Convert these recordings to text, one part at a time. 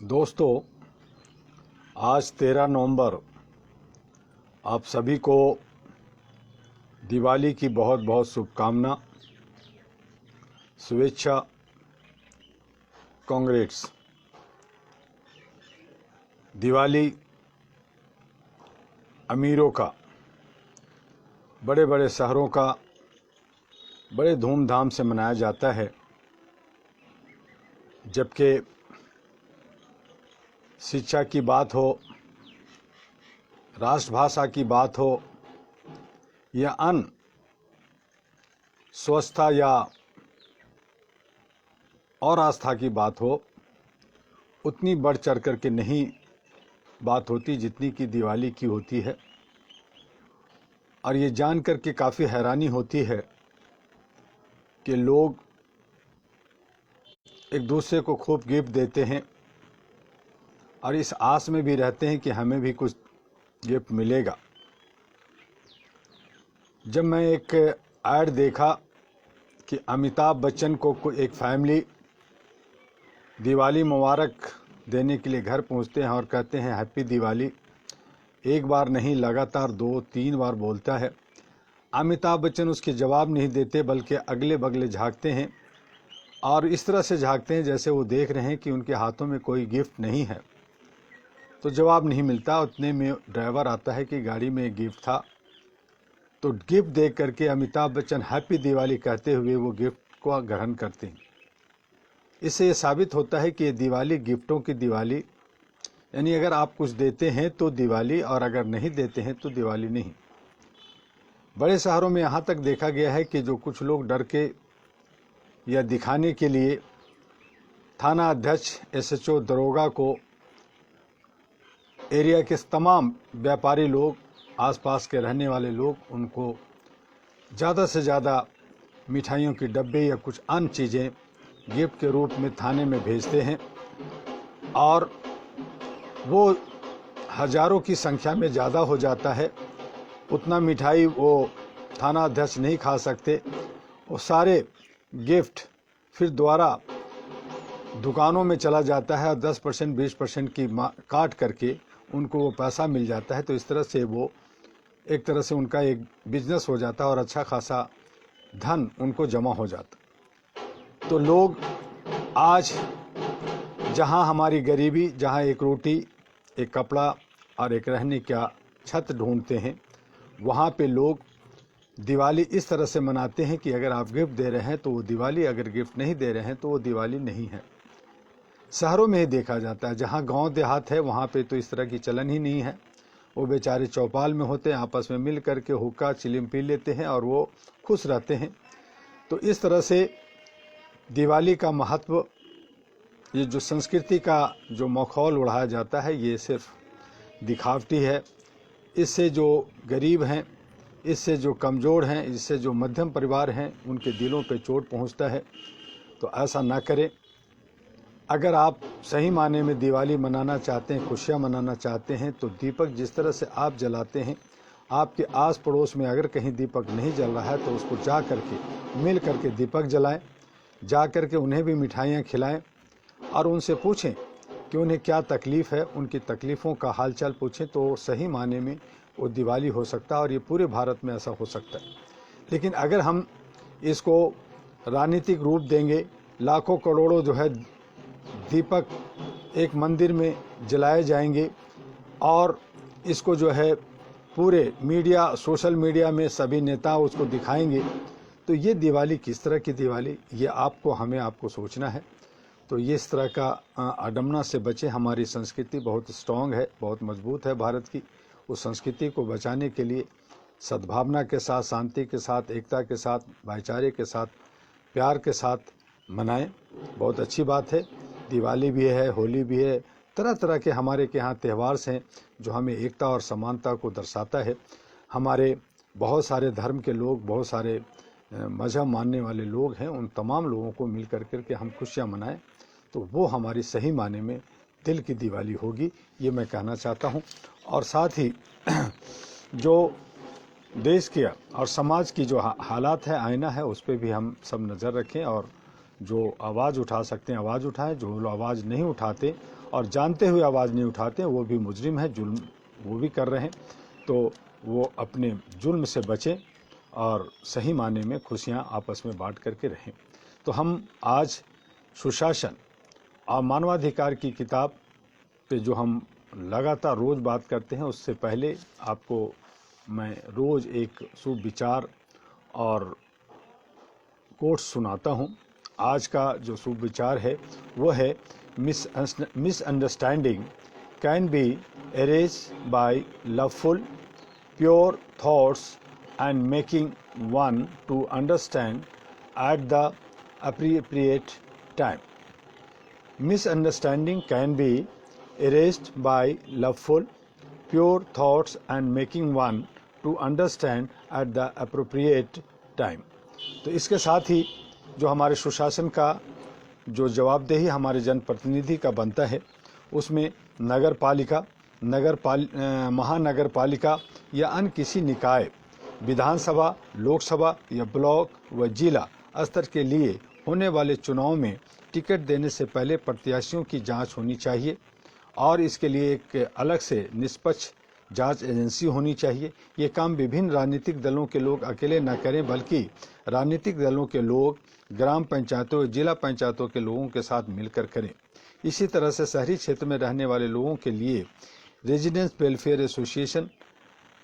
दोस्तों, आज 13 नवंबर आप सभी को दिवाली की बहुत बहुत शुभकामना, शुभेच्छा, कांग्रेट्स। दिवाली अमीरों का, बड़े बड़े शहरों का बड़े धूमधाम से मनाया जाता है, जबकि शिक्षा की बात हो, राष्ट्रभाषा की बात हो या अन्य स्वच्छता या और आस्था की बात हो, उतनी बढ़ चढ़ कर के नहीं बात होती जितनी कि दिवाली की होती है। और ये जान कर के काफ़ी हैरानी होती है कि लोग एक दूसरे को खूब गिफ्ट देते हैं और इस आस में भी रहते हैं कि हमें भी कुछ गिफ्ट मिलेगा। जब मैं एक ऐड देखा कि अमिताभ बच्चन को एक फैमिली दिवाली मुबारक देने के लिए घर पहुंचते हैं और कहते हैं हैप्पी दिवाली, एक बार नहीं लगातार 2-3 बार बोलता है। अमिताभ बच्चन उसके जवाब नहीं देते बल्कि अगले बगले झांकते हैं और इस तरह से झांकते हैं जैसे वो देख रहे हैं कि उनके हाथों में कोई गिफ्ट नहीं है। तो जवाब नहीं मिलता। उतने में ड्राइवर आता है कि गाड़ी में एक गिफ्ट था। तो गिफ्ट देख करके अमिताभ बच्चन हैप्पी दिवाली कहते हुए वो गिफ्ट को ग्रहण करते हैं। इससे ये साबित होता है कि ये दिवाली गिफ्टों की दिवाली, यानी अगर आप कुछ देते हैं तो दिवाली और अगर नहीं देते हैं तो दिवाली नहीं। बड़े शहरों में यहाँ तक देखा गया है कि जो कुछ लोग डर के या दिखाने के लिए थाना अध्यक्ष, एसएचओ, दरोगा को, एरिया के तमाम व्यापारी लोग, आसपास के रहने वाले लोग, उनको ज़्यादा से ज़्यादा मिठाइयों की डब्बे या कुछ अन्य चीज़ें गिफ्ट के रूप में थाने में भेजते हैं और वो हज़ारों की संख्या में ज़्यादा हो जाता है। उतना मिठाई वो थाना अध्यक्ष नहीं खा सकते। वो सारे गिफ्ट फिर दोबारा दुकानों में चला जाता है और 10% 20% की काट करके उनको वो पैसा मिल जाता है। तो इस तरह से वो एक तरह से उनका एक बिजनेस हो जाता है और अच्छा खासा धन उनको जमा हो जाता। तो लोग आज जहां हमारी गरीबी, जहां एक रोटी, एक कपड़ा और एक रहने का छत ढूंढते हैं, वहां पे लोग दिवाली इस तरह से मनाते हैं कि अगर आप गिफ्ट दे रहे हैं तो वो दिवाली, अगर गिफ्ट नहीं दे रहे हैं तो वो दिवाली नहीं है। शहरों में ही देखा जाता है। जहाँ गांव देहात है वहाँ पे तो इस तरह की चलन ही नहीं है। वो बेचारे चौपाल में होते हैं, आपस में मिल करके हुक्का चिलिम पी लेते हैं और वो खुश रहते हैं। तो इस तरह से दिवाली का महत्व, ये जो संस्कृति का जो मखौल उड़ाया जाता है, ये सिर्फ दिखावटी है। इससे जो गरीब हैं, इससे जो कमज़ोर हैं, इससे जो मध्यम परिवार हैं, उनके दिलों पे चोट पहुंचता है। तो ऐसा ना करें। अगर आप सही माने में दिवाली मनाना चाहते हैं, खुशियाँ मनाना चाहते हैं, तो दीपक जिस तरह से आप जलाते हैं, आपके आस पड़ोस में अगर कहीं दीपक नहीं जल रहा है तो उसको जा करके मिल करके दीपक जलाएं। जा करके उन्हें भी मिठाइयाँ खिलाएं और उनसे पूछें कि उन्हें क्या तकलीफ़ है, उनकी तकलीफ़ों का हालचाल पूछें। तो सही माने में वो दिवाली हो सकता है और ये पूरे भारत में ऐसा हो सकता है। लेकिन अगर हम इसको राजनीतिक रूप देंगे, लाखों करोड़ों जो है दीपक एक मंदिर में जलाए जाएंगे और इसको जो है पूरे मीडिया, सोशल मीडिया में सभी नेता उसको दिखाएंगे, तो ये दिवाली किस तरह की दिवाली, ये आपको सोचना है। तो ये इस तरह का अडमना से बचे। हमारी संस्कृति बहुत स्ट्रॉन्ग है, बहुत मजबूत है भारत की। उस संस्कृति को बचाने के लिए सद्भावना के साथ, शांति के साथ, एकता के साथ, भाईचारे के साथ, प्यार के साथ मनाएं। बहुत अच्छी बात है। दिवाली भी है, होली भी है, तरह तरह के हमारे के यहाँ त्यौहार हैं जो हमें एकता और समानता को दर्शाता है। हमारे बहुत सारे धर्म के लोग, बहुत सारे मजहब मानने वाले लोग हैं, उन तमाम लोगों को मिल कर के हम खुशियाँ मनाएं, तो वो हमारी सही माने में दिल की दिवाली होगी, ये मैं कहना चाहता हूँ। और साथ ही जो देश के और समाज की जो हालात है, आईना है, उस पर भी हम सब नज़र रखें और जो आवाज़ उठा सकते हैं आवाज़ उठाएं, जो लोग आवाज़ नहीं उठाते और जानते हुए आवाज़ नहीं उठाते वो भी मुजरिम है, जुल्म वो भी कर रहे हैं। तो वो अपने जुल्म से बचें और सही माने में खुशियां आपस में बांट करके रहें। तो हम आज सुशासन और मानवाधिकार की किताब पे जो हम लगातार रोज़ बात करते हैं, उससे पहले आपको मैं रोज़ एक शुभ विचार और कोट सुनाता हूँ। आज का जो शुभ विचार है वो है misunderstanding can be erased by loveful pure thoughts and making one to understand at the appropriate time. Misunderstanding can be erased by loveful, pure thoughts and making one to understand at the appropriate time. तो इसके साथ ही जो हमारे सुशासन का जो जवाबदेही हमारे जनप्रतिनिधि का बनता है, उसमें नगर पालिका, महानगर पालिका या अन्य किसी निकाय, विधानसभा, लोकसभा या ब्लॉक व जिला स्तर के लिए होने वाले चुनाव में टिकट देने से पहले प्रत्याशियों की जांच होनी चाहिए और इसके लिए एक अलग से निष्पक्ष जांच एजेंसी होनी चाहिए। ये काम विभिन्न राजनीतिक दलों के लोग अकेले न करें, बल्कि राजनीतिक दलों के लोग ग्राम पंचायतों, जिला पंचायतों के लोगों के साथ मिलकर करें। इसी तरह से शहरी क्षेत्र में रहने वाले लोगों के लिए रेजिडेंस वेलफेयर एसोसिएशन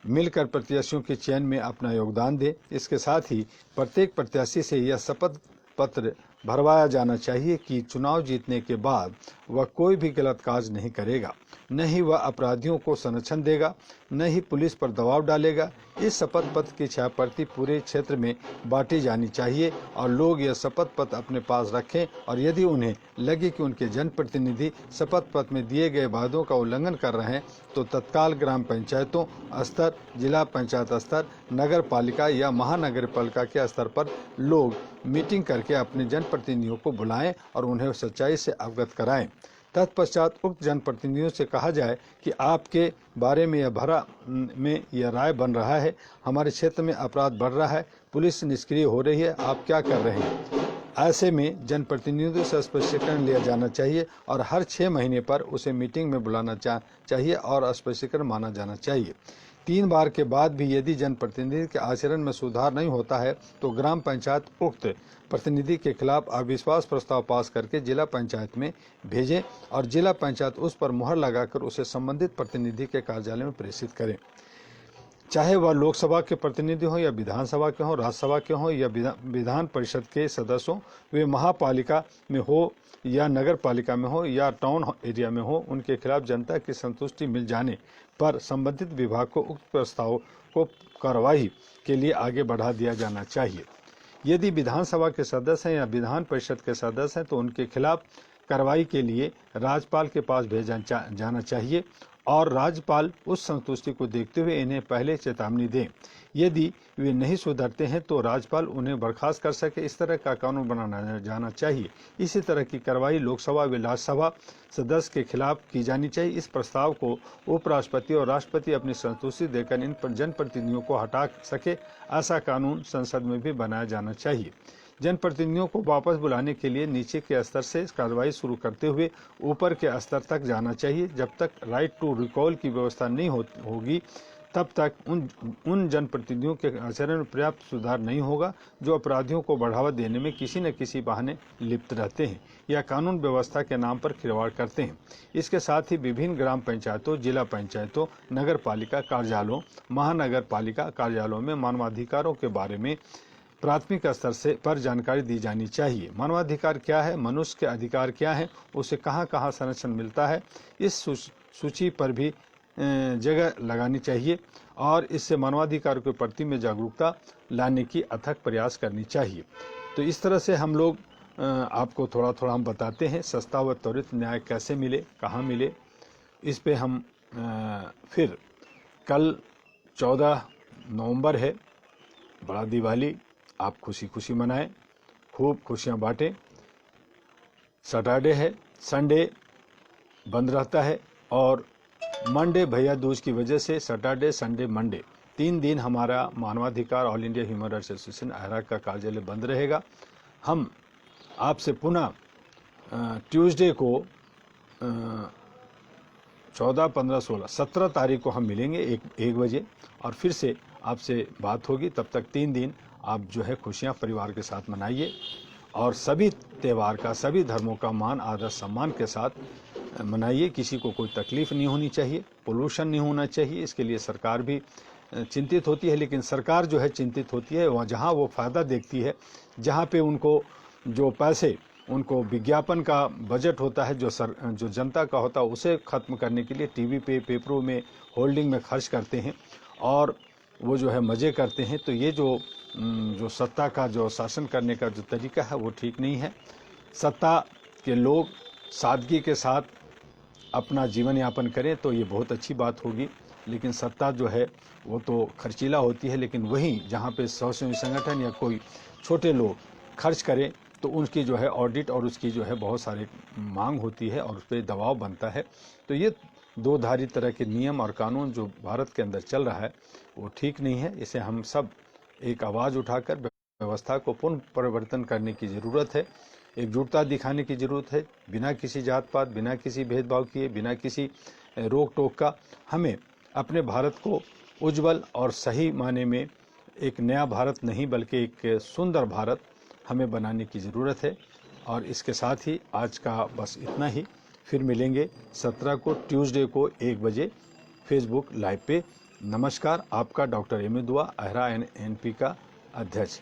मिलकर प्रत्याशियों के चयन में अपना योगदान दे। इसके साथ ही प्रत्येक प्रत्याशी से यह शपथ पत्र भरवाया जाना चाहिए कि चुनाव जीतने के बाद वह कोई भी गलत काज नहीं करेगा, न ही वह अपराधियों को संरक्षण देगा, न ही पुलिस पर दबाव डालेगा। इस शपथ पत्र की छायाप्रति पूरे क्षेत्र में बांटी जानी चाहिए और लोग यह शपथ पत्र अपने पास रखें और यदि उन्हें लगे कि उनके जनप्रतिनिधि शपथ पत्र में दिए गए वादों का उल्लंघन कर रहे हैं तो तत्काल ग्राम पंचायतों स्तर, जिला पंचायत स्तर, नगर पालिका या महानगर पालिका के स्तर पर लोग मीटिंग करके अपने जनप्रतिनिधियों को बुलाएं और उन्हें सच्चाई से अवगत कराएं। तत्पश्चात उक्त जनप्रतिनिधियों से कहा जाए कि आपके बारे में यह राय बन रहा है, हमारे क्षेत्र में अपराध बढ़ रहा है, पुलिस निष्क्रिय हो रही है, आप क्या कर रहे हैं। ऐसे में जनप्रतिनिधियों से स्पष्टीकरण लिया जाना चाहिए और हर 6 महीने पर उसे मीटिंग में बुलाना चाहिए और स्पष्टीकरण माना जाना चाहिए। 3 बार के बाद भी यदि जनप्रतिनिधि के आचरण में सुधार नहीं होता है तो ग्राम पंचायत उक्त प्रतिनिधि के खिलाफ अविश्वास प्रस्ताव पास करके जिला पंचायत में भेजें और जिला पंचायत उस पर मुहर लगाकर उसे संबंधित प्रतिनिधि के कार्यालय में प्रेषित करें। चाहे वह लोकसभा के प्रतिनिधि हो या विधानसभा के हो, राज्यसभा के हो या विधान परिषद के सदस्य हो, वे महापालिका में हो या नगर पालिका में हो या टाउन एरिया में हो, उनके खिलाफ जनता की संतुष्टि मिल जाने पर संबंधित विभाग को उक्त प्रस्ताव को कार्रवाई के लिए आगे बढ़ा दिया जाना चाहिए। यदि विधानसभा के सदस्य हैं या विधान परिषद के सदस्य हैं तो उनके खिलाफ कार्रवाई के लिए राज्यपाल के पास भेजा जाना चाहिए और राज्यपाल उस संतुष्टि को देखते हुए इन्हें पहले चेतावनी दें। यदि वे नहीं सुधरते हैं तो राज्यपाल उन्हें बर्खास्त कर सके, इस तरह का कानून बनाना जाना चाहिए। इसी तरह की कार्रवाई लोकसभा व राज्यसभा सदस्य के खिलाफ की जानी चाहिए। इस प्रस्ताव को उपराष्ट्रपति और राष्ट्रपति अपनी संतुष्टि देकर इन जनप्रतिनिधियों को हटा सके, ऐसा कानून संसद में भी बनाया जाना चाहिए। जनप्रतिनिधियों को वापस बुलाने के लिए नीचे के स्तर से कार्रवाई शुरू करते हुए ऊपर के स्तर तक जाना चाहिए। जब तक राइट टू रिकॉल की व्यवस्था नहीं होगी तब तक उन जनप्रतिनिधियों के आचरण में पर्याप्त सुधार नहीं होगा जो अपराधियों को बढ़ावा देने में किसी न किसी बहाने लिप्त रहते हैं या कानून व्यवस्था के नाम पर खिलवाड़ करते हैं। इसके साथ ही विभिन्न ग्राम पंचायतों, जिला पंचायतों, नगर पालिका कार्यालयों, महानगर पालिका कार्यालयों में मानवाधिकारों के बारे में प्राथमिक स्तर पर जानकारी दी जानी चाहिए। मानवाधिकार क्या है, मनुष्य के अधिकार क्या है, उसे कहाँ कहाँ संरक्षण मिलता है, इस सूची पर भी जगह लगानी चाहिए और इससे मानवाधिकार के प्रति में जागरूकता लाने की अथक प्रयास करनी चाहिए। तो इस तरह से हम लोग आपको थोड़ा थोड़ा हम बताते हैं सस्ता व त्वरित न्याय कैसे मिले, कहाँ मिले। इस पे हम फिर कल 14 नवंबर है, बड़ा दिवाली, आप खुशी खुशी मनाएं, खूब खुशियां बांटें। सैटरडे है, संडे बंद रहता है और मंडे भैया दूज की वजह से सैटरडे, संडे, मंडे 3 दिन हमारा मानवाधिकार all India human rights association अहरा का कार्यालय बंद रहेगा। हम आपसे पुनः ट्यूसडे को 14, 15, 16, 17 तारीख को हम मिलेंगे 1 बजे और फिर से आपसे बात होगी। तब तक 3 दिन आप जो है खुशियां परिवार के साथ मनाइए और सभी त्यौहार का, सभी धर्मों का मान, आदर, सम्मान के साथ मनाइए। किसी को कोई तकलीफ नहीं होनी चाहिए, पोल्यूशन नहीं होना चाहिए। इसके लिए सरकार भी चिंतित होती है, लेकिन सरकार जो है चिंतित होती है वहाँ जहाँ वो फ़ायदा देखती है, जहाँ पे उनको जो पैसे, उनको विज्ञापन का बजट होता है जो जनता का होता है, उसे ख़त्म करने के लिए टीवी पे, पेपरों में, होल्डिंग में खर्च करते हैं और वो जो है मज़े करते हैं। तो ये जो सत्ता का जो शासन करने का जो तरीका है वो ठीक नहीं है। सत्ता के लोग सादगी के साथ अपना जीवन यापन करें तो ये बहुत अच्छी बात होगी, लेकिन सत्ता जो है वो तो खर्चीला होती है। लेकिन वहीं जहाँ पे स्वयं संगठन या कोई छोटे लोग खर्च करें तो उनकी जो है ऑडिट और उसकी जो है बहुत सारे मांग होती है और उस पर दबाव बनता है। तो ये दो धारी तरह के नियम और कानून जो भारत के अंदर चल रहा है वो ठीक नहीं है। इसे हम सब एक आवाज़ उठाकर व्यवस्था को पुनः परिवर्तन करने की ज़रूरत है, एकजुटता दिखाने की ज़रूरत है। बिना किसी जात पात, बिना किसी भेदभाव किए, बिना किसी रोक टोक का हमें अपने भारत को उज्जवल और सही माने में एक नया भारत नहीं बल्कि एक सुंदर भारत हमें बनाने की ज़रूरत है। और इसके साथ ही आज का बस इतना ही। फिर मिलेंगे 17 को ट्यूसडे को 1 बजे फेसबुक लाइव पे। नमस्कार, आपका डॉक्टर एम ए दुआ, अहरा NNP का अध्यक्ष।